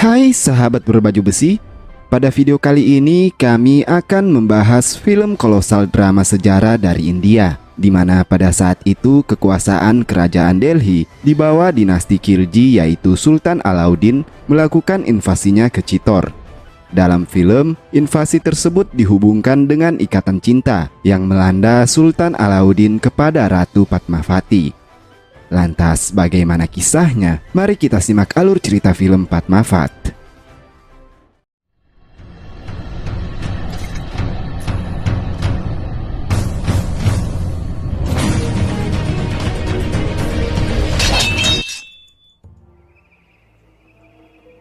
Hai sahabat berbaju besi, pada video kali ini kami akan membahas film kolosal drama sejarah dari India, di mana pada saat itu kekuasaan kerajaan Delhi di bawah dinasti Khilji yaitu Sultan Alauddin melakukan invasinya ke Chittor. Dalam film, invasi tersebut dihubungkan dengan ikatan cinta yang melanda Sultan Alauddin kepada Ratu Padmavati. Lantas bagaimana kisahnya? Mari kita simak alur cerita film Padmavat.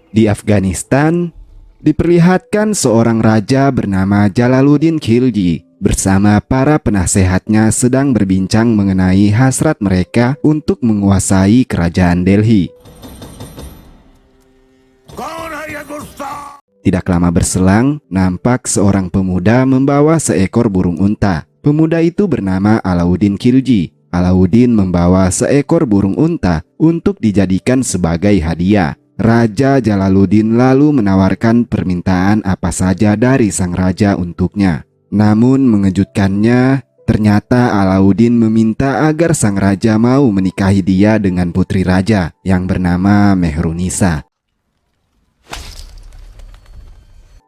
Di Afghanistan, diperlihatkan seorang raja bernama Jalaluddin Khilji bersama para penasehatnya sedang berbincang mengenai hasrat mereka untuk menguasai kerajaan Delhi. Tidak lama berselang, nampak seorang pemuda membawa seekor burung unta. Pemuda itu bernama Alauddin Khilji. Alauddin membawa seekor burung unta untuk dijadikan sebagai hadiah. Raja Jalaluddin lalu menawarkan permintaan apa saja dari sang raja untuknya. Namun mengejutkannya, ternyata Alauddin meminta agar sang raja mau menikahi dia dengan putri raja yang bernama Mehrunisa.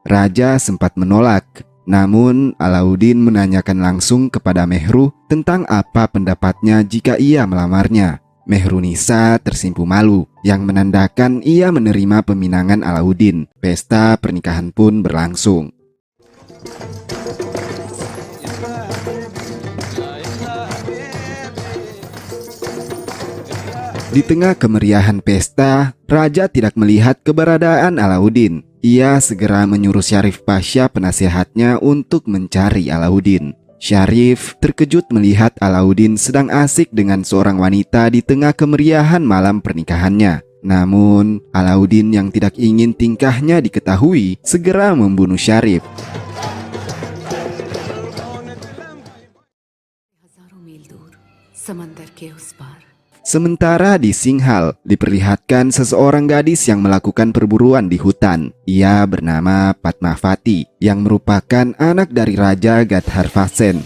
Raja sempat menolak, namun Alauddin menanyakan langsung kepada Mehru tentang apa pendapatnya jika ia melamarnya. Mehrunisa tersimpu malu, yang menandakan ia menerima peminangan Alauddin. Pesta pernikahan pun berlangsung. Di tengah kemeriahan pesta, raja tidak melihat keberadaan Alauddin. Ia segera menyuruh Syarif Pasha penasehatnya untuk mencari Alauddin. Syarif terkejut melihat Alauddin sedang asik dengan seorang wanita di tengah kemeriahan malam pernikahannya. Namun, Alauddin yang tidak ingin tingkahnya diketahui segera membunuh Syarif. Sementara di Singhal, diperlihatkan seseorang gadis yang melakukan perburuan di hutan. Ia bernama Padmavati, yang merupakan anak dari Raja Gadharva Sen.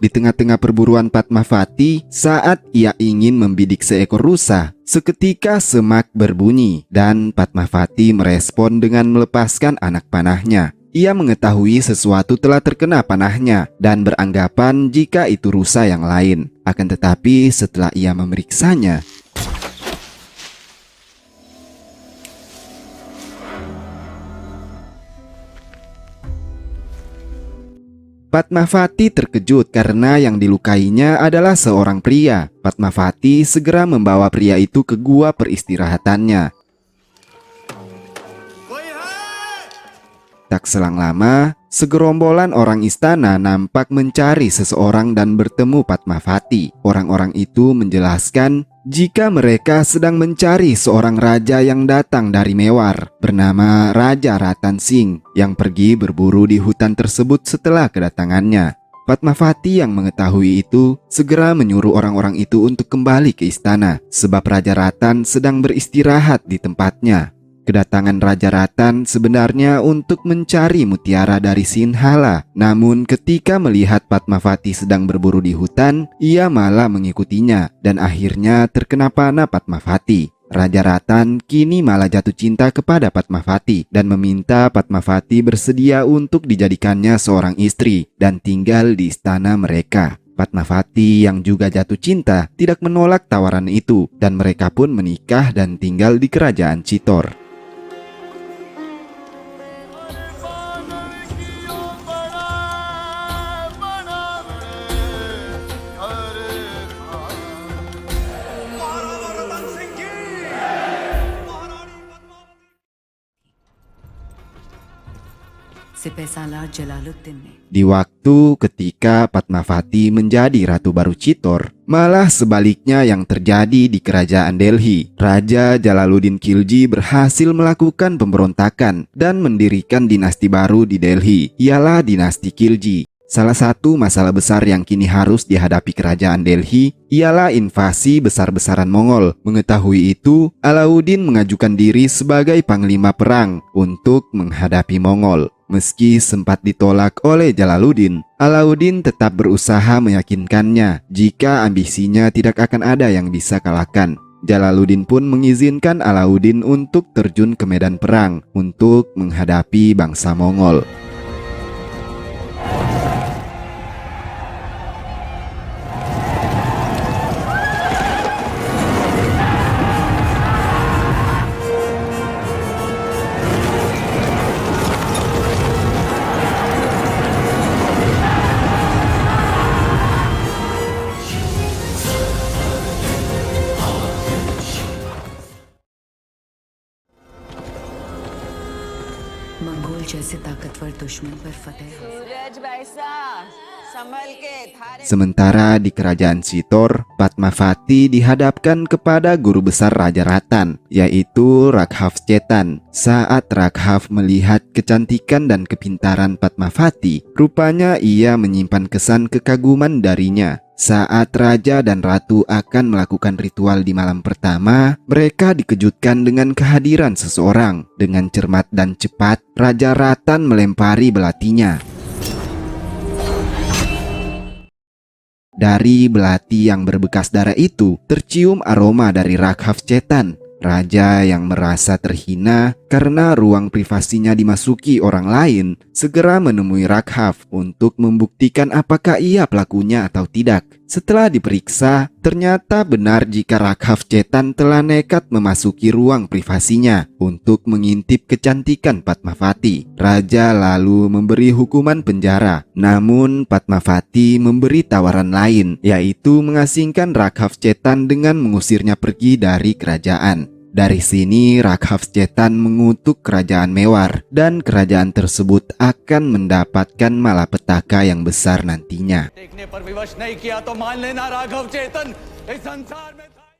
Di tengah-tengah perburuan Padmavati, saat ia ingin membidik seekor rusa, seketika semak berbunyi dan Padmavati merespon dengan melepaskan anak panahnya. Ia mengetahui sesuatu telah terkena panahnya dan beranggapan jika itu rusa yang lain. Akan tetapi setelah ia memeriksanya, Padmavati terkejut karena yang dilukainya adalah seorang pria. Padmavati segera membawa pria itu ke gua peristirahatannya. Tak selang lama, segerombolan orang istana nampak mencari seseorang dan bertemu Padmavati. Orang-orang itu menjelaskan jika mereka sedang mencari seorang raja yang datang dari Mewar bernama Raja Ratan Singh yang pergi berburu di hutan tersebut setelah kedatangannya. Padmavati yang mengetahui itu segera menyuruh orang-orang itu untuk kembali ke istana sebab Raja Ratan sedang beristirahat di tempatnya. Kedatangan Raja Ratan sebenarnya untuk mencari mutiara dari Sinhala. Namun ketika melihat Padmavati sedang berburu di hutan, ia malah mengikutinya dan akhirnya terkena panah Padmavati. Raja Ratan kini malah jatuh cinta kepada Padmavati dan meminta Padmavati bersedia untuk dijadikannya seorang istri dan tinggal di istana mereka. Padmavati yang juga jatuh cinta tidak menolak tawaran itu dan mereka pun menikah dan tinggal di kerajaan Chittor. Di waktu ketika Padmavati menjadi ratu baru Chittor, malah sebaliknya yang terjadi di kerajaan Delhi. Raja Jalaluddin Khilji berhasil melakukan pemberontakan dan mendirikan dinasti baru di Delhi, ialah dinasti Khilji. Salah satu masalah besar yang kini harus dihadapi kerajaan Delhi ialah invasi besar-besaran Mongol. Mengetahui itu, Alauddin mengajukan diri sebagai panglima perang untuk menghadapi Mongol. Meski sempat ditolak oleh Jalaluddin, Alauddin tetap berusaha meyakinkannya jika ambisinya tidak akan ada yang bisa kalahkan. Jalaluddin pun mengizinkan Alauddin untuk terjun ke medan perang untuk menghadapi bangsa Mongol. Mongol जैसे ताकतवर दुश्मन पर फतेह। सूरज बैसा संभल के थारे Sementara di kerajaan Sitor, Padmavati dihadapkan kepada guru besar Raja Ratan, yaitu Raghav Chetan. Saat Raghav melihat kecantikan dan kepintaran Padmavati, rupanya ia menyimpan kesan kekaguman darinya. Saat raja dan ratu akan melakukan ritual di malam pertama, mereka dikejutkan dengan kehadiran seseorang. Dengan cermat dan cepat, Raja Ratan melempari belatinya. Dari belati yang berbekas darah itu, tercium aroma dari Raghav Chetan. Raja yang merasa terhina karena ruang privasinya dimasuki orang lain, segera menemui Raghav untuk membuktikan apakah ia pelakunya atau tidak. Setelah diperiksa, ternyata benar jika Raghav Chetan telah nekat memasuki ruang privasinya untuk mengintip kecantikan Padmavati. Raja lalu memberi hukuman penjara. Namun Padmavati memberi tawaran lain, yaitu mengasingkan Raghav Chetan dengan mengusirnya pergi dari kerajaan. Dari sini Raghav Chetan mengutuk kerajaan Mewar dan kerajaan tersebut akan mendapatkan malapetaka yang besar nantinya. देखने पर विवश नहीं किया तो मान लेना राघव चेतन इस संसार में था।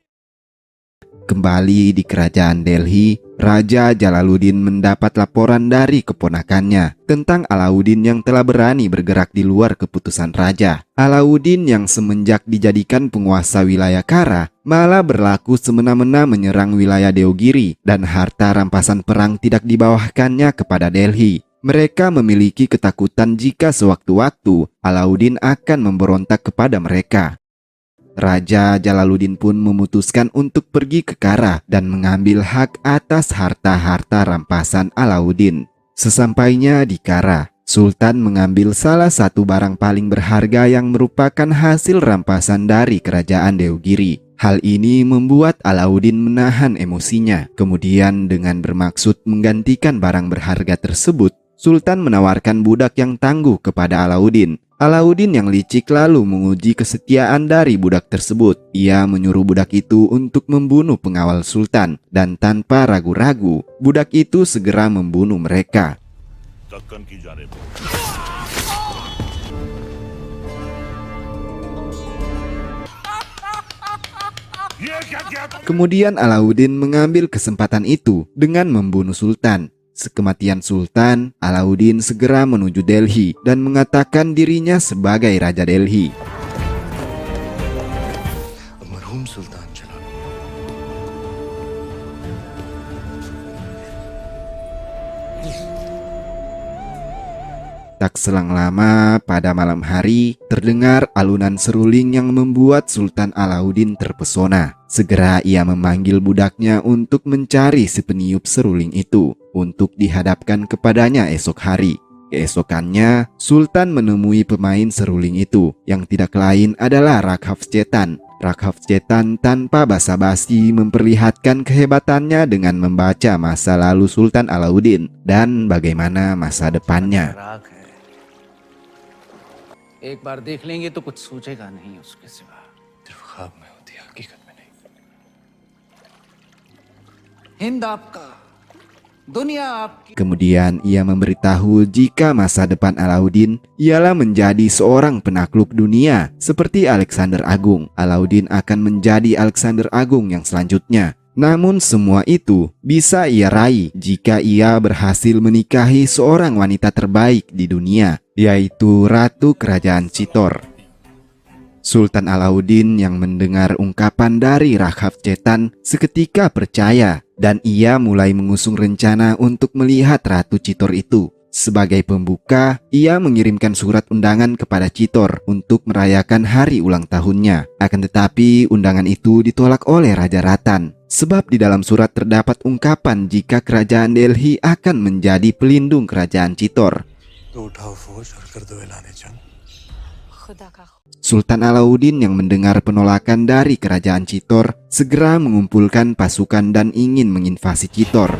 Kembali di kerajaan Delhi, Raja Jalaluddin mendapat laporan dari keponakannya tentang Alauddin yang telah berani bergerak di luar keputusan raja. Alauddin yang semenjak dijadikan penguasa wilayah Kara malah berlaku semena-mena menyerang wilayah Deogiri dan harta rampasan perang tidak dibawahkannya kepada Delhi. Mereka memiliki ketakutan jika sewaktu-waktu Alauddin akan memberontak kepada mereka. Raja Jalaluddin pun memutuskan untuk pergi ke Kara dan mengambil hak atas harta-harta rampasan Alauddin. Sesampainya di Kara, Sultan mengambil salah satu barang paling berharga yang merupakan hasil rampasan dari kerajaan Deogiri. Hal ini membuat Alauddin menahan emosinya. Kemudian dengan bermaksud menggantikan barang berharga tersebut, Sultan menawarkan budak yang tangguh kepada Alauddin. Alauddin yang licik lalu menguji kesetiaan dari budak tersebut. Ia menyuruh budak itu untuk membunuh pengawal Sultan, dan tanpa ragu-ragu, budak itu segera membunuh mereka. Kemudian Alauddin mengambil kesempatan itu dengan membunuh Sultan. Sekematian Sultan, Alauddin segera menuju Delhi dan mengatakan dirinya sebagai Raja Delhi. मरहूम सुल्तान Jalaluddin Tak selang lama, pada malam hari, terdengar alunan seruling yang membuat Sultan Alauddin terpesona. Segera ia memanggil budaknya untuk mencari si peniup seruling itu untuk dihadapkan kepadanya esok hari. Keesokannya, Sultan menemui pemain seruling itu yang tidak lain adalah Raghav Chetan. Raghav Chetan tanpa basa-basi memperlihatkan kehebatannya dengan membaca masa lalu Sultan Alauddin dan bagaimana masa depannya. राग है। एक बार देख लेंगे तो कुछ सोचेगा नहीं उसके सिवा। सिर्फ ख्वाब में होती है, हकीकत में नहीं। हिंद आपका, दुनिया आपकी। Kemudian ia memberitahu jika masa depan Alauddin ialah menjadi seorang penakluk dunia seperti Alexander Agung. Alauddin akan menjadi Alexander Agung yang selanjutnya. Namun semua itu bisa ia raih jika ia berhasil menikahi seorang wanita terbaik di dunia, yaitu Ratu Kerajaan Citor. Sultan Alauddin yang mendengar ungkapan dari Raghab Chetan seketika percaya dan ia mulai mengusung rencana untuk melihat Ratu Citor itu. Sebagai pembuka, ia mengirimkan surat undangan kepada Citor untuk merayakan hari ulang tahunnya. Akan tetapi undangan itu ditolak oleh Raja Ratan. Sebab di dalam surat terdapat ungkapan jika kerajaan Delhi akan menjadi pelindung kerajaan Citor. तो उठाओ फौज और कर दो ऐलान जंग। Sultan Alauddin yang mendengar penolakan dari kerajaan Citor segera mengumpulkan pasukan dan ingin menginvasi Citor.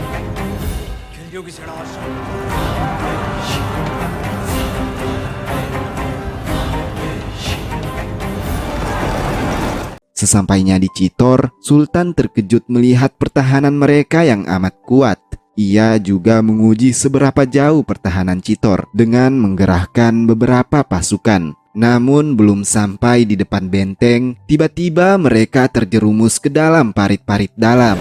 Sesampainya di Citor, Sultan terkejut melihat pertahanan mereka yang amat kuat. Ia juga menguji seberapa jauh pertahanan Citor dengan menggerahkan beberapa pasukan. Namun belum sampai di depan benteng, tiba-tiba mereka terjerumus ke dalam parit-parit dalam.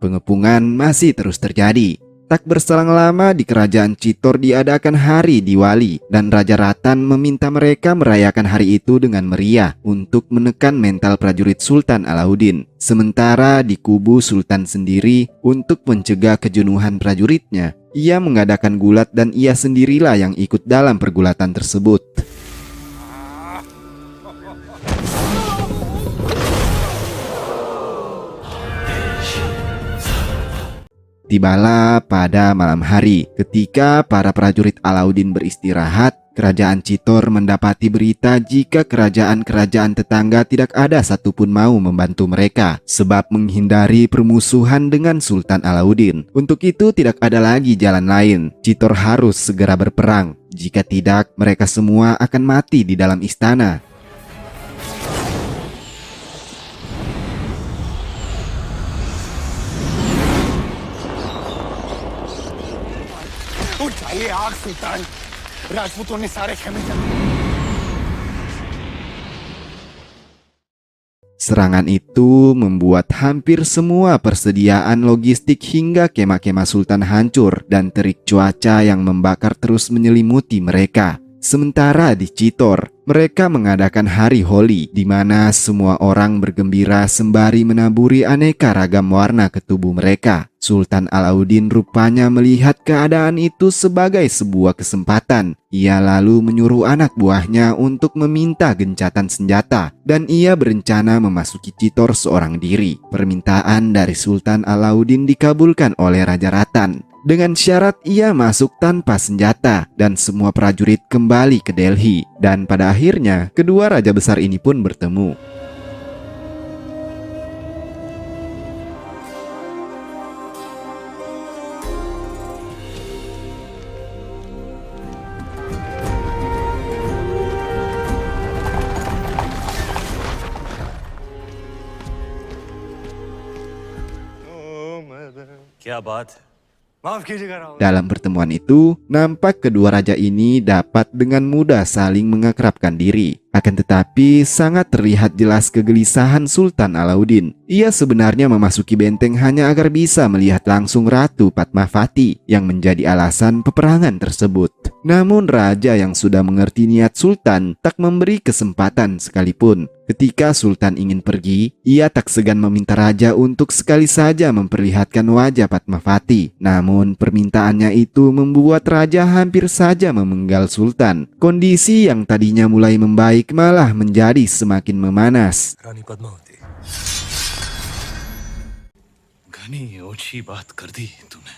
Pengepungan masih terus terjadi. Tak berselang lama di kerajaan Citor diadakan hari Diwali dan Raja Ratan meminta mereka merayakan hari itu dengan meriah untuk menekan mental prajurit Sultan Alauddin. Sementara di kubu Sultan sendiri, untuk mencegah kejenuhan prajuritnya, ia mengadakan gulat dan ia sendirilah yang ikut dalam pergulatan tersebut. Tibalah pada malam hari, ketika para prajurit Alauddin beristirahat, kerajaan Citor mendapati berita jika kerajaan-kerajaan tetangga tidak ada satupun mau membantu mereka, sebab menghindari permusuhan dengan Sultan Alauddin. Untuk itu tidak ada lagi jalan lain, Citor harus segera berperang. Jika tidak, mereka semua akan mati di dalam istana. उठाइए आग सुल्तान, राजपूतों ने सारे खेमे जला। Serangan itu membuat hampir semua persediaan logistik hingga kemah-kemah Sultan hancur dan terik cuaca yang membakar terus menyelimuti mereka. Sementara di Citor, mereka mengadakan hari Holi di mana semua orang bergembira sembari menaburi aneka ragam warna ke tubuh mereka. Sultan Alauddin rupanya melihat keadaan itu sebagai sebuah kesempatan. Ia lalu menyuruh anak buahnya untuk meminta gencatan senjata dan ia berencana memasuki Citor seorang diri. Permintaan dari Sultan Alauddin dikabulkan oleh Raja Ratan. Dengan syarat ia masuk tanpa senjata dan semua prajurit kembali ke Delhi. Dan pada akhirnya kedua raja besar ini pun bertemu. क्या बात है? माफ कीजिएगा Rahul. Dalam pertemuan itu, nampak kedua raja ini dapat dengan mudah saling mengakrabkan diri. Akan tetapi, sangat terlihat jelas kegelisahan Sultan Alauddin. Ia sebenarnya memasuki benteng hanya agar bisa melihat langsung Ratu Padmavati yang menjadi alasan peperangan tersebut. Namun raja yang sudah mengerti niat Sultan tak memberi kesempatan sekalipun. Ketika Sultan ingin pergi, ia tak segan meminta raja untuk sekali saja memperlihatkan wajah Padmavati. Namun permintaannya itu membuat raja hampir saja memenggal Sultan. Kondisi yang tadinya mulai membaik malah menjadi semakin memanas. रानी पद्मावती, घनी ओछी बात कर दी तूने।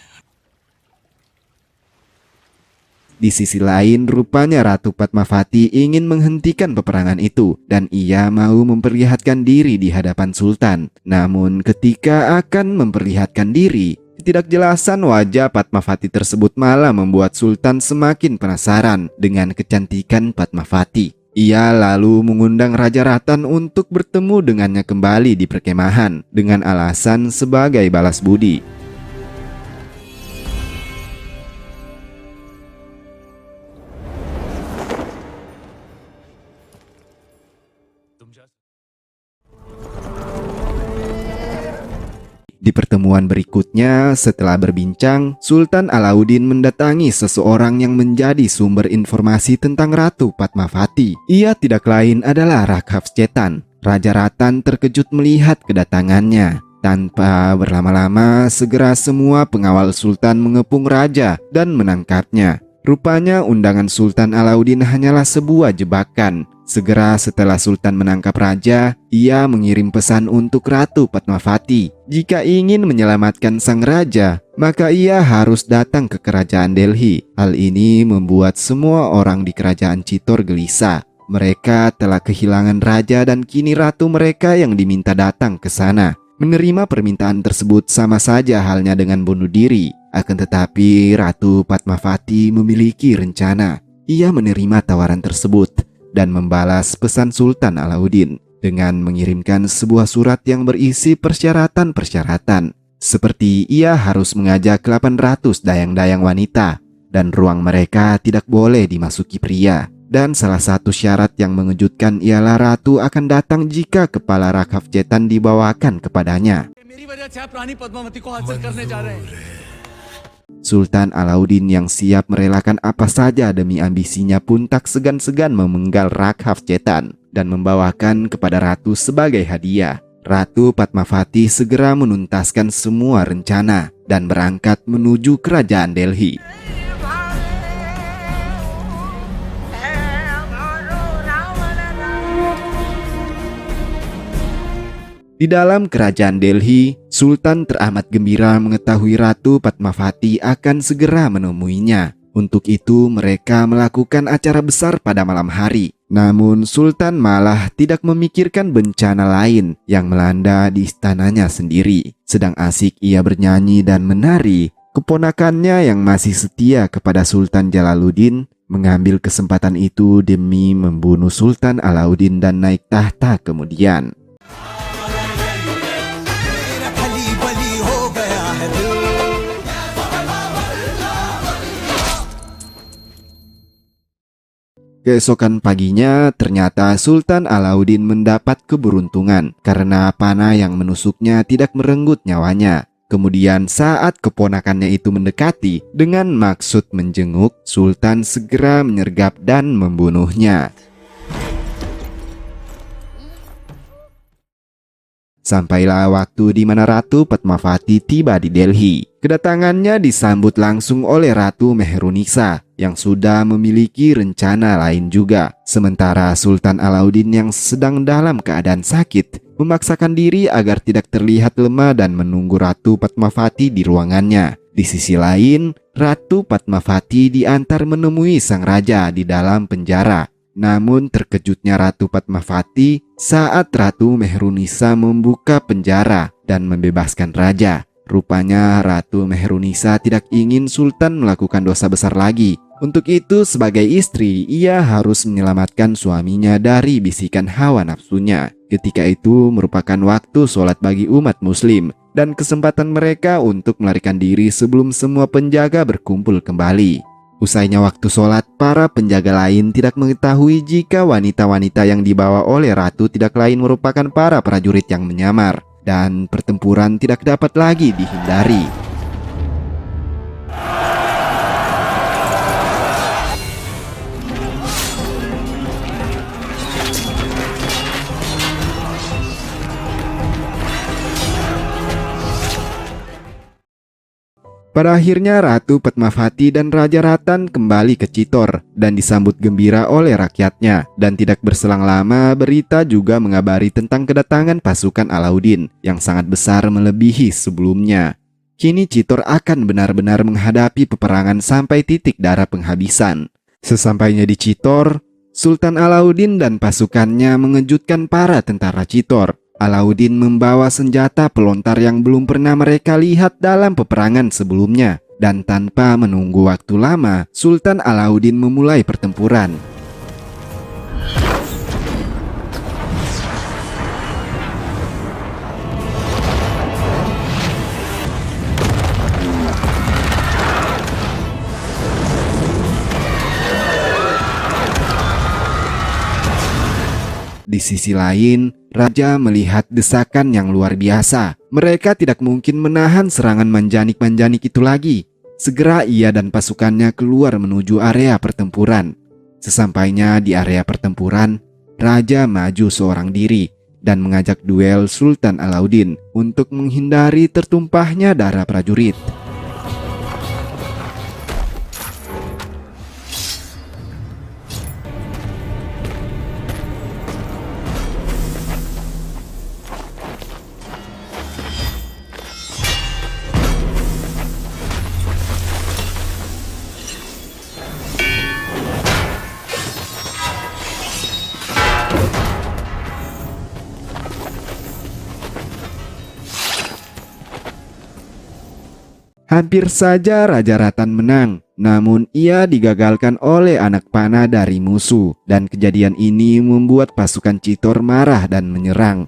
Di sisi lain, rupanya Ratu Padmavati ingin menghentikan peperangan itu dan ia mau memperlihatkan diri di hadapan Sultan. Namun ketika akan memperlihatkan diri, ketidakjelasan wajah Padmavati tersebut malah membuat Sultan semakin penasaran dengan kecantikan Padmavati. Ia lalu mengundang Raja Ratan untuk bertemu dengannya kembali di perkemahan dengan alasan sebagai balas budi. Di pertemuan berikutnya, setelah berbincang, Sultan Alauddin mendatangi seseorang yang menjadi sumber informasi tentang Ratu Padmavati. Ia tidak lain adalah Raghavacetan. Raja Ratan terkejut melihat kedatangannya. Tanpa berlama-lama, segera semua pengawal Sultan mengepung raja dan menangkapnya. Rupanya undangan Sultan Alauddin hanyalah sebuah jebakan. Segera setelah Sultan menangkap raja, ia mengirim pesan untuk Ratu Padmavati. Jika ingin menyelamatkan sang raja, maka ia harus datang ke kerajaan Delhi. Hal ini membuat semua orang di kerajaan Chittor gelisah. Mereka telah kehilangan raja dan kini ratu mereka yang diminta datang ke sana. Menerima permintaan tersebut sama saja halnya dengan bunuh diri. Akan tetapi Ratu Padmavati memiliki rencana. Ia menerima tawaran tersebut dan membalas pesan Sultan Alauddin dengan mengirimkan sebuah surat yang berisi persyaratan-persyaratan. Seperti ia harus mengajak 800 dayang-dayang wanita dan ruang mereka tidak boleh dimasuki pria. Dan salah satu syarat yang mengejutkan ialah ratu akan datang jika kepala Raghavacetan dibawakan kepadanya. मेरी वजह से आप रानी पद्मावती को हासिल करने जा रहे हैं। Sultan Alauddin yang siap merelakan apa saja demi ambisinya pun tak segan-segan memenggal Raghavacetan dan membawakan kepada ratu sebagai hadiah. Ratu Padmavati segera menuntaskan semua rencana dan berangkat menuju kerajaan Delhi. Di dalam kerajaan Delhi, Sultan teramat gembira mengetahui Ratu Padmavati akan segera menemuinya. Untuk itu mereka melakukan acara besar pada malam hari. Namun Sultan malah tidak memikirkan bencana lain yang melanda di istananya sendiri. Sedang asik ia bernyanyi dan menari, keponakannya yang masih setia kepada Sultan Jalaluddin mengambil kesempatan itu demi membunuh Sultan Alauddin dan naik tahta kemudian. Keesokan paginya, ternyata Sultan Alauddin mendapat keberuntungan karena panah yang menusuknya tidak merenggut nyawanya. Kemudian saat keponakannya itu mendekati dengan maksud menjenguk, Sultan segera menyergap dan membunuhnya. Sampailah waktu di mana Ratu Padmavati tiba di Delhi. Kedatangannya disambut langsung oleh Ratu Meherunisa yang sudah memiliki rencana lain juga. Sementara Sultan Alauddin yang sedang dalam keadaan sakit memaksakan diri agar tidak terlihat lemah dan menunggu Ratu Padmavati di ruangannya. Di sisi lain, Ratu Padmavati diantar menemui sang raja di dalam penjara. Namun terkejutnya Ratu Padmavati saat Ratu Meherunisa membuka penjara dan membebaskan raja. Rupanya Ratu Meherunisa tidak ingin Sultan melakukan dosa besar lagi. Untuk itu sebagai istri ia harus menyelamatkan suaminya dari bisikan hawa nafsunya. Ketika itu merupakan waktu sholat bagi umat muslim dan kesempatan mereka untuk melarikan diri sebelum semua penjaga berkumpul kembali. Usainya waktu sholat, para penjaga lain tidak mengetahui jika wanita-wanita yang dibawa oleh ratu tidak lain merupakan para prajurit yang menyamar, dan pertempuran tidak dapat lagi dihindari. Pada akhirnya Ratu Padmavati dan Raja Ratan kembali ke Chittor dan disambut gembira oleh rakyatnya. Dan tidak berselang lama berita juga mengabari tentang kedatangan pasukan Alauddin yang sangat besar melebihi sebelumnya. Kini Chittor akan benar-benar menghadapi peperangan sampai titik darah penghabisan. Sesampainya di Chittor, Sultan Alauddin dan pasukannya mengejutkan para tentara Chittor. Alauddin membawa senjata pelontar yang belum pernah mereka lihat dalam peperangan sebelumnya. Dan tanpa menunggu waktu lama, Sultan Alauddin memulai pertempuran. Di sisi lain, raja melihat desakan yang luar biasa. Mereka tidak mungkin menahan serangan manjanik-manjanik itu lagi. Segera ia dan pasukannya keluar menuju area pertempuran. Sesampainya di area pertempuran, raja maju seorang diri dan mengajak duel Sultan Alauddin untuk menghindari tertumpahnya darah prajurit. Hampir saja Raja Ratan menang, namun ia digagalkan oleh anak panah dari musuh, dan kejadian ini membuat pasukan Chitor marah dan menyerang.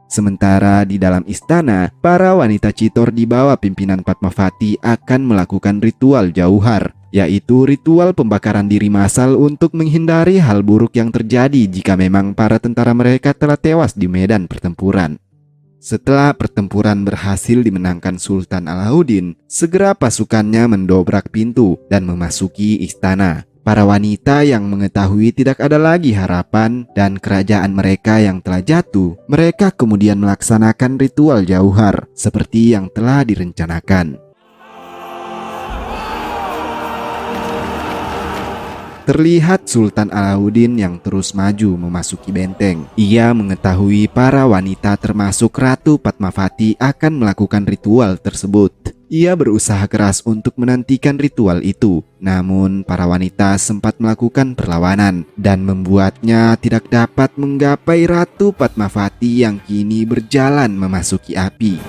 Sementara di dalam istana, para wanita Chitor di bawah pimpinan Padmavati akan melakukan ritual jauhar, yaitu ritual pembakaran diri massal untuk menghindari hal buruk yang terjadi jika memang para tentara mereka telah tewas di medan pertempuran. Setelah pertempuran berhasil dimenangkan Sultan Alauddin, segera pasukannya mendobrak pintu dan memasuki istana. Para wanita yang mengetahui tidak ada lagi harapan dan kerajaan mereka yang telah jatuh, mereka kemudian melaksanakan ritual jauhar seperti yang telah direncanakan. Terlihat Sultan Alauddin yang terus maju memasuki benteng. Ia mengetahui para wanita termasuk Ratu Padmavati akan melakukan ritual tersebut. Ia berusaha keras untuk menantikan ritual itu. Namun para wanita sempat melakukan perlawanan dan membuatnya tidak dapat menggapai Ratu Padmavati yang kini berjalan memasuki api.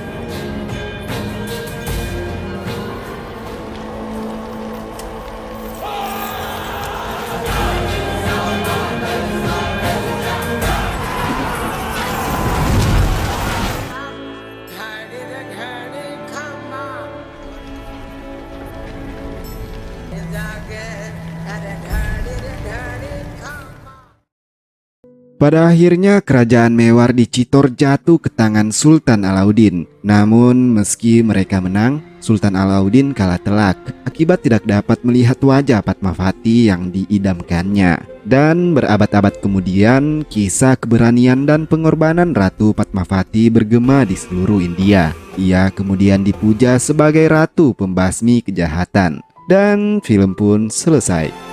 Pada akhirnya kerajaan Mewar di Chitor jatuh ke tangan Sultan Alauddin. Namun meski mereka menang, Sultan Alauddin kalah telak akibat tidak dapat melihat wajah Padmavati yang diidamkannya. Dan berabad-abad kemudian, kisah keberanian dan pengorbanan Ratu Padmavati bergema di seluruh India. Ia kemudian dipuja sebagai ratu pembasmi kejahatan. Dan film pun selesai.